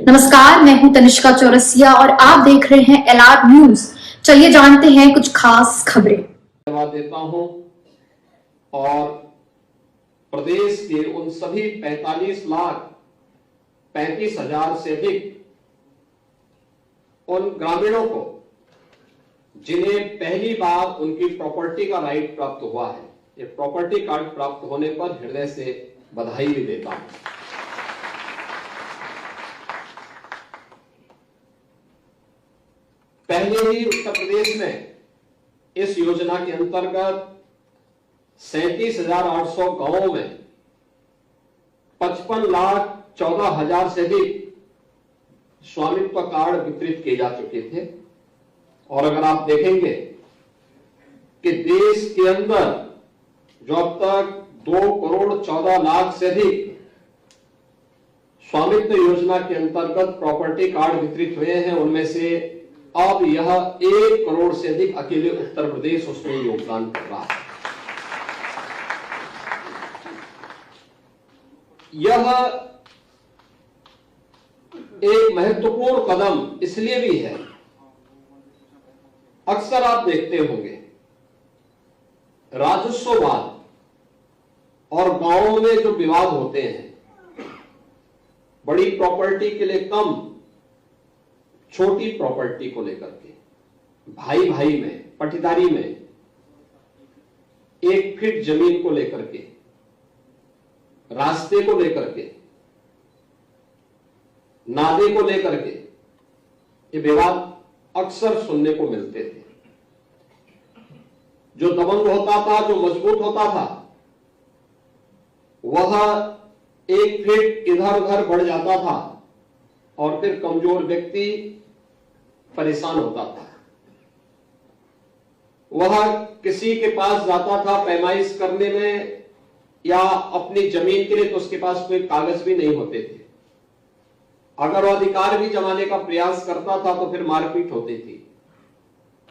नमस्कार, मैं हूं तनिष्का चौरसिया और आप देख रहे हैं एलआर न्यूज। चलिए जानते हैं कुछ खास खबरें। धन्यवाद देता हूं और प्रदेश के उन सभी 45,35,000 से अधिक उन ग्रामीणों को जिन्हें पहली बार उनकी प्रॉपर्टी का राइट प्राप्त हुआ है, ये प्रॉपर्टी कार्ड प्राप्त होने पर हृदय से बधाई भी देता हूं। पहले ही उत्तर प्रदेश में इस योजना के अंतर्गत 37,800 गांवों में 55,14,000 से अधिक स्वामित्व कार्ड वितरित किए जा चुके थे। और अगर आप देखेंगे कि देश के अंदर जो अब तक 2,14,00,000 से अधिक स्वामित्व योजना के अंतर्गत प्रॉपर्टी कार्ड वितरित हुए हैं, उनमें से अब यह 1 करोड़ से अधिक अकेले उत्तर प्रदेश उसमें योगदान कर रहा है। यह एक महत्वपूर्ण कदम इसलिए भी है, अक्सर आप देखते होंगे राजस्ववाद और गांवों में जो विवाद होते हैं, बड़ी प्रॉपर्टी के लिए कम, छोटी प्रॉपर्टी को लेकर के, भाई भाई में, पटीदारी में, 1 फीट जमीन को लेकर के, रास्ते को लेकर के, नादे को लेकर के, ये विवाद अक्सर सुनने को मिलते थे। जो दबंग होता था, जो मजबूत होता था, वह 1 फीट इधर उधर बढ़ जाता था और फिर कमजोर व्यक्ति परेशान होता था। वह किसी के पास जाता था पैमाइश करने में या अपनी जमीन के लिए, तो उसके पास कोई कागज भी नहीं होते थे। अगर वह अधिकार भी जमाने का प्रयास करता था तो फिर मारपीट होती थी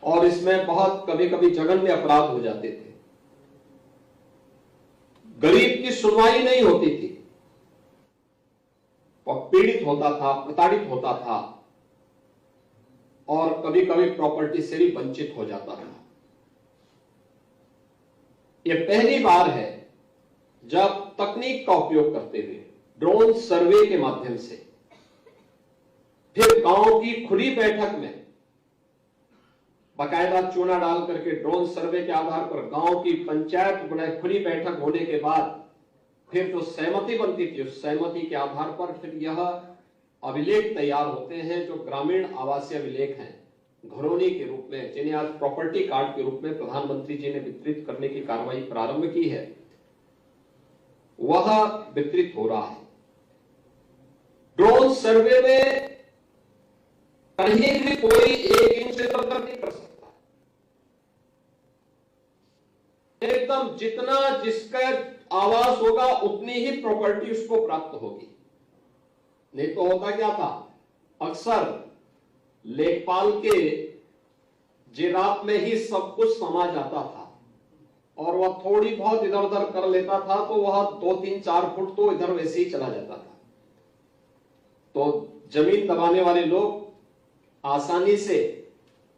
और इसमें बहुत कभी कभी जघन्य अपराध हो जाते थे। गरीब की सुनवाई नहीं होती थी, वह पीड़ित होता था, प्रताड़ित होता था और कभी कभी प्रॉपर्टी से भी वंचित हो जाता था। यह पहली बार है जब तकनीक का उपयोग करते हुए ड्रोन सर्वे के माध्यम से, फिर गांव की खुली बैठक में बाकायदा चूना डाल करके ड्रोन सर्वे के आधार पर गांव की पंचायत खुली बैठक होने के बाद फिर जो सहमति बनती थी, उस सहमति के आधार पर फिर यह अभिलेख तैयार होते हैं, जो ग्रामीण आवासीय अभिलेख हैं, घरौनी के रूप में, जिन्हें आज प्रॉपर्टी कार्ड के रूप में प्रधानमंत्री जी ने वितरित करने की कार्रवाई प्रारंभ की है, वह वितरित हो रहा है। ड्रोन सर्वे में कहीं भी कोई 1 इंच इधर नहीं कर सकता। एकदम जितना जिसका आवास होगा उतनी ही प्रॉपर्टी उसको प्राप्त होगी। नहीं तो होता क्या था, अक्सर लेखपाल के जिराफ में ही सब कुछ समा जाता था और वह थोड़ी बहुत इधर उधर कर लेता था तो वह 2, 3, 4 फुट तो इधर वैसे ही चला जाता था। तो जमीन दबाने वाले लोग आसानी से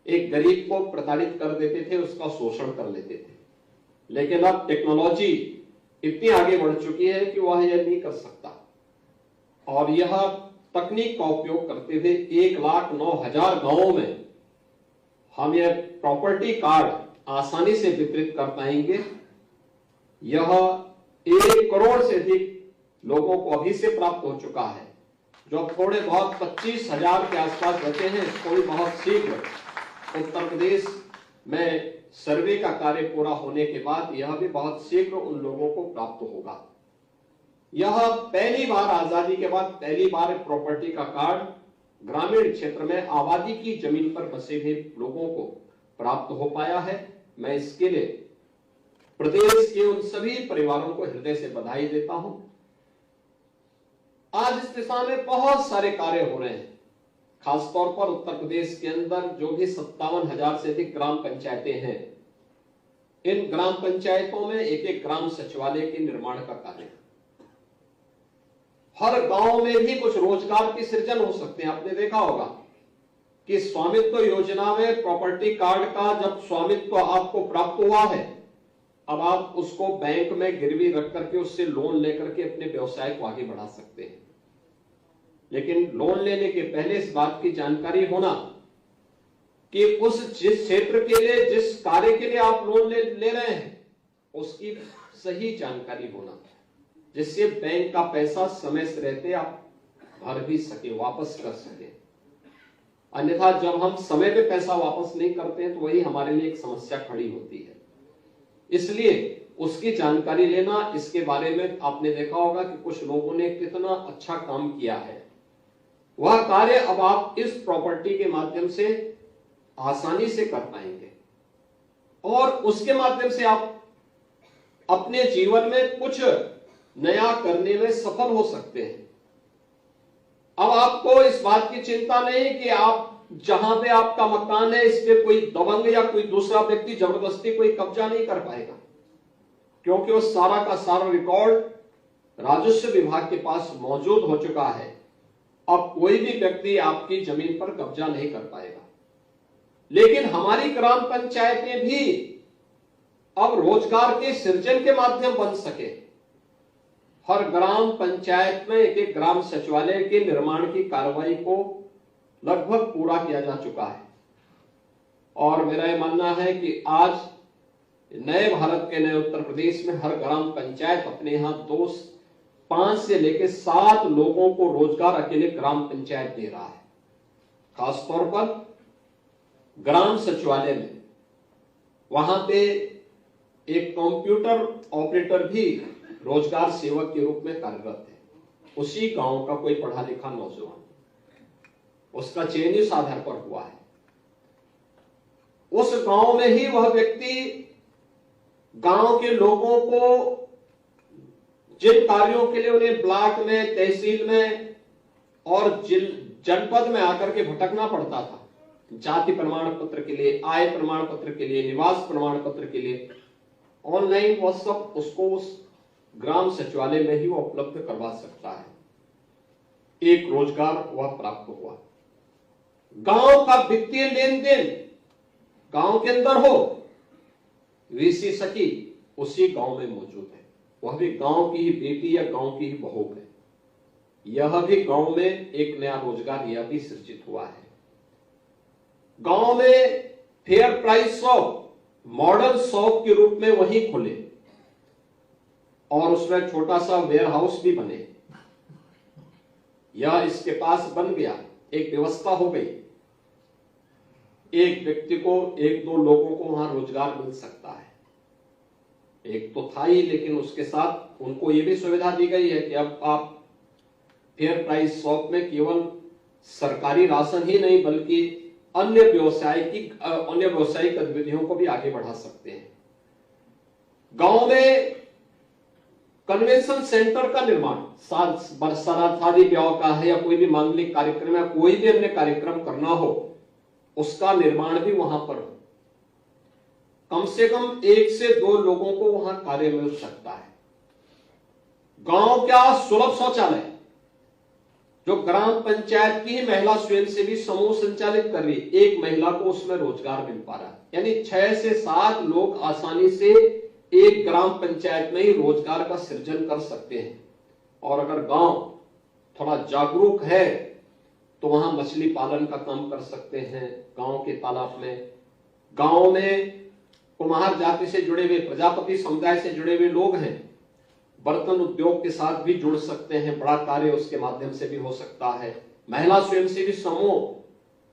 एक गरीब को प्रताड़ित कर देते थे, उसका शोषण कर लेते थे। लेकिन अब टेक्नोलॉजी इतनी आगे बढ़ चुकी है कि वह यह नहीं कर सकता और यह तकनीक का उपयोग करते हुए 1,09,000 गांवों में हम यह प्रॉपर्टी कार्ड आसानी से वितरित कर पाएंगे। यह 1 करोड़ से अधिक लोगों को अभी से प्राप्त हो चुका है। जो थोड़े बहुत 25,000 के आसपास बचे हैं, इसको भी बहुत शीघ्र उत्तर प्रदेश में सर्वे का कार्य पूरा होने के बाद यह भी बहुत शीघ्र उन लोगों को प्राप्त होगा। यह पहली बार, आजादी के बाद पहली बार प्रॉपर्टी का कार्ड ग्रामीण क्षेत्र में आबादी की जमीन पर बसे हुए लोगों को प्राप्त हो पाया है। मैं इसके लिए प्रदेश के उन सभी परिवारों को हृदय से बधाई देता हूं। आज इस दिशा में बहुत सारे कार्य हो रहे हैं, खासतौर पर उत्तर प्रदेश के अंदर जो भी 57,000 से अधिक ग्राम पंचायतें हैं, इन ग्राम पंचायतों में एक एक ग्राम सचिवालय के निर्माण का कार्य हर गांव में भी कुछ रोजगार की सृजन हो सकते हैं। आपने देखा होगा कि स्वामित्व योजना में प्रॉपर्टी कार्ड का जब स्वामित्व आपको प्राप्त हुआ है, अब आप उसको बैंक में गिरवी रख करके उससे लोन लेकर के अपने व्यवसाय को आगे बढ़ा सकते हैं। लेकिन लोन लेने के पहले इस बात की जानकारी होना कि जिस क्षेत्र के लिए, जिस कार्य के लिए आप लोन ले रहे हैं, उसकी सही जानकारी होना, जिससे बैंक का पैसा समय से रहते आप भर भी सके, वापस कर सके। अन्यथा जब हम समय पे पैसा वापस नहीं करते हैं तो वही हमारे लिए एक समस्या खड़ी होती है। इसलिए उसकी जानकारी लेना, इसके बारे में आपने देखा होगा कि कुछ लोगों ने कितना अच्छा काम किया है। वह कार्य अब आप इस प्रॉपर्टी के माध्यम से आसानी से कर पाएंगे और उसके माध्यम से आप अपने जीवन में कुछ नया करने में सफल हो सकते हैं। अब आपको इस बात की चिंता नहीं कि आप जहां पे आपका मकान है इस पे कोई दबंग या कोई दूसरा व्यक्ति जबरदस्ती कोई कब्जा नहीं कर पाएगा, क्योंकि वो सारा का सारा रिकॉर्ड राजस्व विभाग के पास मौजूद हो चुका है। अब कोई भी व्यक्ति आपकी जमीन पर कब्जा नहीं कर पाएगा। लेकिन हमारी ग्राम पंचायतें भी अब रोजगार के सृजन के माध्यम बन सके। हर ग्राम पंचायत में एक ग्राम सचिवालय के निर्माण की कार्रवाई को लगभग पूरा किया जा चुका है और मेरा यह मानना है कि आज नए भारत के नए उत्तर प्रदेश में हर ग्राम पंचायत अपने यहां 5 से लेकर 7 लोगों को रोजगार अकेले ग्राम पंचायत दे रहा है। खासतौर पर ग्राम सचिवालय में वहां पे एक कंप्यूटर ऑपरेटर भी रोजगार सेवक के रूप में कार्यरत है। उसी गांव का कोई पढ़ा लिखा नौजवान, उसका चयन इस आधार पर हुआ है। उस गांव में ही वह व्यक्ति गांव के लोगों को जिन कार्यों के लिए उन्हें ब्लॉक में, तहसील में और जनपद में आकर के भटकना पड़ता था, जाति प्रमाण पत्र के लिए, आय प्रमाण पत्र के लिए, निवास प्रमाण पत्र के लिए, ऑनलाइन वह सब उसको उस ग्राम सचिवालय में ही वो उपलब्ध करवा सकता है। एक रोजगार वह प्राप्त हुआ। गांव का वित्तीय लेन देन गांव के अंदर हो, वीसी सखी उसी गांव में मौजूद है। वह भी गांव की ही बेटी या गांव की ही बहू है। यह भी गांव में एक नया रोजगार यह भी सृजित हुआ है। गांव में fair price shop model shop के रूप में वही खुले और उसमें छोटा सा वेयर हाउस भी बने। यह इसके पास बन गया, एक व्यवस्था हो गई। एक व्यक्ति को, 1-2 लोगों को वहां रोजगार मिल सकता है। एक तो था ही, लेकिन उसके साथ उनको यह भी सुविधा दी गई है कि अब आप फेयर प्राइस शॉप में केवल सरकारी राशन ही नहीं बल्कि अन्य व्यवसायिक गतिविधियों को भी आगे बढ़ा सकते हैं। गांव में कन्वेंशन सेंटर का निर्माण, शादी ब्याह का है या कोई भी मांगलिक कार्यक्रम या कोई भी अन्य कार्यक्रम करना हो, उसका निर्माण भी वहां पर हो। कम से कम 1 से 2 लोगों को वहां कार्य मिल सकता है। गांव क्या सुलभ शौचालय जो ग्राम पंचायत की ही महिला स्वयंसेवी समूह संचालित कर रही, एक महिला को उसमें रोजगार मिल पा रहा है। यानी 6 से 7 लोग आसानी से एक ग्राम पंचायत में ही रोजगार का सृजन कर सकते हैं। और अगर गांव थोड़ा जागरूक है तो वहां मछली पालन का काम कर सकते हैं। गांव के तालाब में, गांव में कुम्हार जाति से जुड़े हुए, प्रजापति समुदाय से जुड़े हुए लोग हैं, बर्तन उद्योग के साथ भी जुड़ सकते हैं। बड़ा कार्य उसके माध्यम से भी हो सकता है। महिला स्वयंसेवी समूह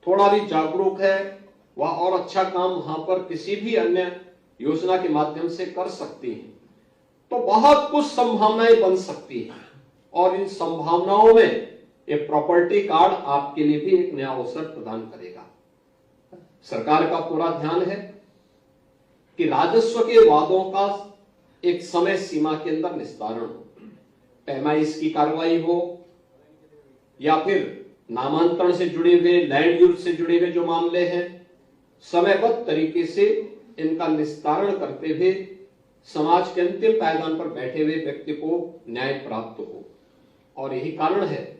थोड़ा भी जागरूक है, वह और अच्छा काम वहां पर किसी भी अन्य योजना के माध्यम से कर सकती है। तो बहुत कुछ संभावनाएं बन सकती हैं और इन संभावनाओं में ये प्रॉपर्टी कार्ड आपके लिए भी एक नया अवसर प्रदान करेगा। सरकार का पूरा ध्यान है कि राजस्व के वादों का एक समय सीमा के अंदर निस्तारण हो, पैमाइश की कार्रवाई हो या फिर नामांतरण से जुड़े हुए, लैंड यूज से जुड़े हुए जो मामले हैं, समयबद्ध तरीके से इनका निस्तारण करते हुए समाज के अंतिम पायदान पर बैठे हुए व्यक्ति को न्याय प्राप्त हो। और यही कारण है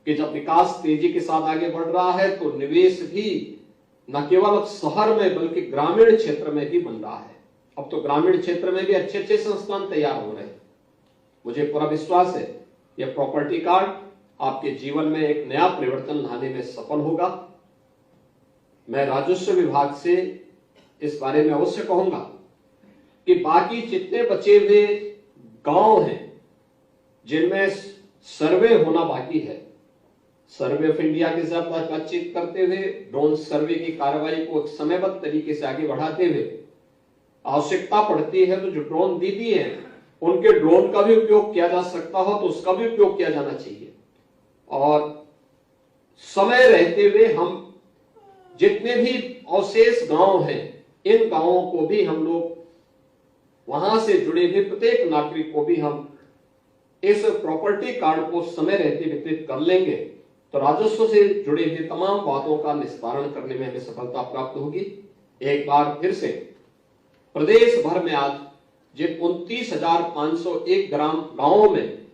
कि जब विकास तेजी के साथ आगे बढ़ रहा है तो निवेश भी न केवल अब शहर में बल्कि ग्रामीण क्षेत्र में भी बन रहा है। अब तो ग्रामीण क्षेत्र में भी अच्छे अच्छे संस्थान तैयार हो रहे हैं। मुझे पूरा विश्वास है यह प्रॉपर्टी कार्ड आपके जीवन में एक नया परिवर्तन लाने में सफल होगा। मैं राजस्व विभाग से इस बारे में अवश्य कहूंगा कि बाकी जितने बचे हुए गांव हैं जिनमें सर्वे होना बाकी है, सर्वे ऑफ इंडिया के साथ बातचीत करते हुए ड्रोन सर्वे की कार्रवाई को समयबद्ध तरीके से आगे बढ़ाते हुए आवश्यकता पड़ती है तो जो ड्रोन दीदी हैं उनके ड्रोन का भी उपयोग किया जा सकता हो तो उसका भी उपयोग किया जाना चाहिए। और समय रहते हुए हम जितने भी अवशेष गांव हैं इन गांवों को भी हम लोग वहां से जुड़े हुए प्रत्येक नागरिक को भी हम इस प्रॉपर्टी कार्ड को समय रहते वितरित कर लेंगे तो राजस्व से जुड़े हुए तमाम बातों का निस्तारण करने में हमें सफलता प्राप्त होगी। एक बार फिर से प्रदेश भर में आज जिन 29,501 गांवों में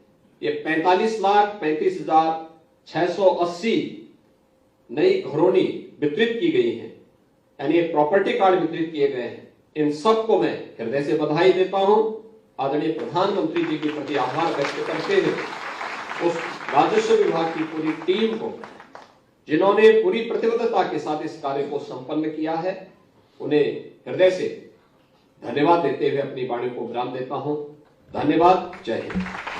ये 45,35,680 नई घरौनी वितरित की गई हैं, यानी प्रॉपर्टी कार्ड वितरित किए गए हैं। इन सबको मैं हृदय से बधाई देता हूं। आदरणीय प्रधानमंत्री जी के प्रति आभार व्यक्त करते हुए उस राजस्व विभाग की पूरी टीम को जिन्होंने पूरी प्रतिबद्धता के साथ इस कार्य को संपन्न किया है उन्हें हृदय से धन्यवाद देते हुए अपनी वाणी को विराम देता हूं। धन्यवाद। जय हिंद।